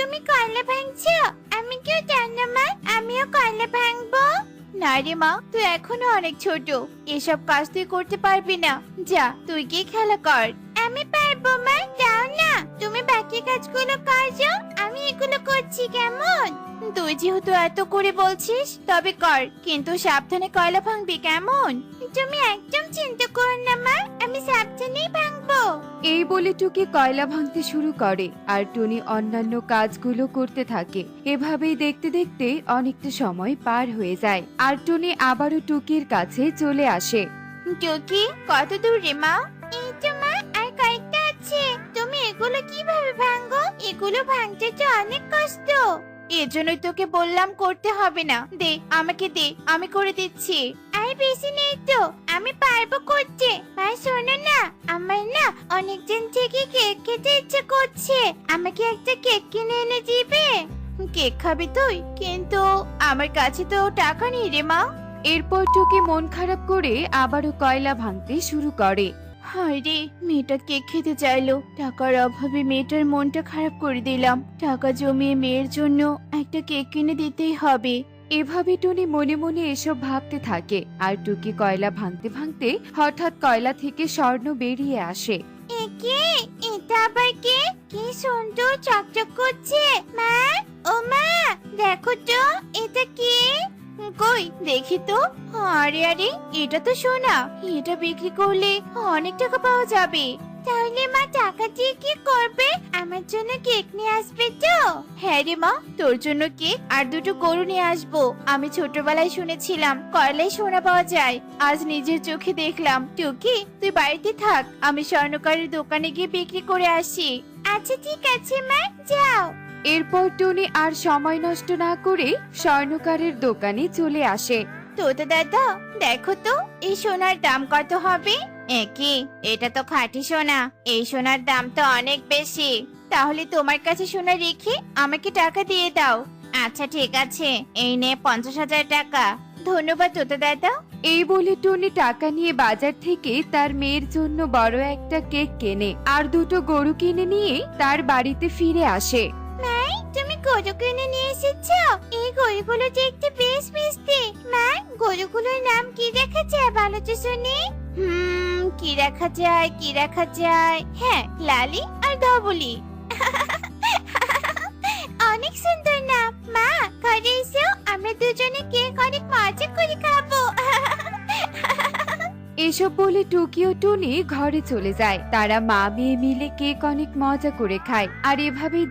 তুমি কয়লা ভাঙছো? আমি কেউ জানো মা, আমিও কয়লা ভাঙবো। না রে মা, তুই এখনো অনেক ছোট, এসব কাজ তুই করতে পারবি না। যা, তুই গিয়ে খেলা কর। আমি পারবো মা, যাও না, তুমি বাকি কাজগুলো করো, আমি এগুলো করছি কেমন? তুই যেহেতু এত করে বলছিস তবে কর, কিন্তু সাবধানে কয়লা ভাঙবি কেমন? তুমি একদম চিন্তা করো না মা, আমি সাবধানেই ভাঙবো। এই বলে টুকি কয়লা ভাঙতে শুরু করে আর টুনি অন্যান্য কাজগুলো করতে থাকে। এভাবেই দেখতে দেখতে অনেকটা সময় পার হয়ে যায় আর টুনি আবারও টুকির কাছে চলে আসে। টুকি, কত দূর রে মা? এই তো মা, আর কয়েকটা আছে। তুমি এগুলো কিভাবে ভাঙো? এগুলো ভাঙতে তো অনেক কষ্ট। এজন্যই তোকে বললাম করতে হবে না। দে, আমাকে দে, আমি করে দিচ্ছি। আর বেশি নেই তো, আমি পারবো করতে। মা শোনো না, আমার না অনেকদিন থেকে কেক খেতে ইচ্ছে করছে, আমাকে একটা কেক কিনে এনে দিবে? কেক খাবি তুই? কিন্তু আমার কাছে তো টাকা নেই রে মা। এরপর টুকি মন খারাপ করে আবারও কয়লা ভাঙতে শুরু করে। হায় রে, মেয়েটা কেক খেতে চাইলো, টাকার অভাবে মেয়েটার মনটা খারাপ করে দিলাম। টাকা জমিয়ে মেয়ের জন্য একটা কেক কিনে দিতেই হবে। এভাবে টুনি মনে মনে এসব ভাবতে থাকে আর টুকি কয়লা ভাঙতে ভাঙতে হঠাৎ কয়লা থেকে স্বর্ণ বেরিয়ে আসে। একে, এটা আবার কে? কি সুন্দর চকচক করছে। মা, ও মা, দেখো তো এটা কে? কই দেখি তো। আরে আরে, এটা তো সোনা, এটা বিক্রি করলে অনেক টাকা পাওয়া যাবে। তাহলে মা টাকা দিয়ে কি করবে? আমার জন্য কেক নিয়ে আসবে তো? হ্যাঁ রে মা, তোর জন্য কেক আর দুটো গরু নিয়ে আসবো। আমি ছোটবেলায় শুনেছিলাম কয়লায় সোনা পাওয়া যায়, আজ নিজের চোখে দেখলাম। টুকি, তুই বাড়িতে থাক, আমি স্বর্ণকারের দোকানে গিয়ে বিক্রি করে আসি। আচ্ছা ঠিক আছে মা, যাও। এরপর টুনি আর সময় নষ্ট না করে স্বর্ণকারের দোকানে চলে আসে। তোতা দাদা, দেখো তো এই সোনার দাম কত হবে? একি, এটা তো খাঁটি সোনা, এই সোনার দাম তো অনেক বেশি। তাহলে তোমার কাছে সোনা রেখে আমাকে টাকা দিয়ে দাও। আচ্ছা ঠিক আছে, এই নে 50,000 টাকা। ধন্যবাদ তোতা দাদা। এই বলে টুনি টাকা নিয়ে বাজার থেকে তার মেয়ের জন্য বড় একটা কেক কেনে আর দুটো গরু কিনে নিয়ে তার বাড়িতে ফিরে আসে। মাই, তুমি গরু কিনে নিয়ে এসেছো? এই গরুগুলো দেখতে বেশ মিষ্টি। মা, গরুগুলোর নাম কি রাখা যায় বলো তো শুনি? কি রাখা যায়, কি রাখা যায়? হ্যাঁ, লালি আর ধবলি। অনেক সুন্দর নাম। মা, ঘরে এসো, আমরা দুজনে কেক অনেক মজা করে খাবো। এসব বলে টুকি ও টুনি ঘরে চলে যায়। তারা মা মেয়ে মিলে কেক অনেক মজা করে খায় আর এভাবেই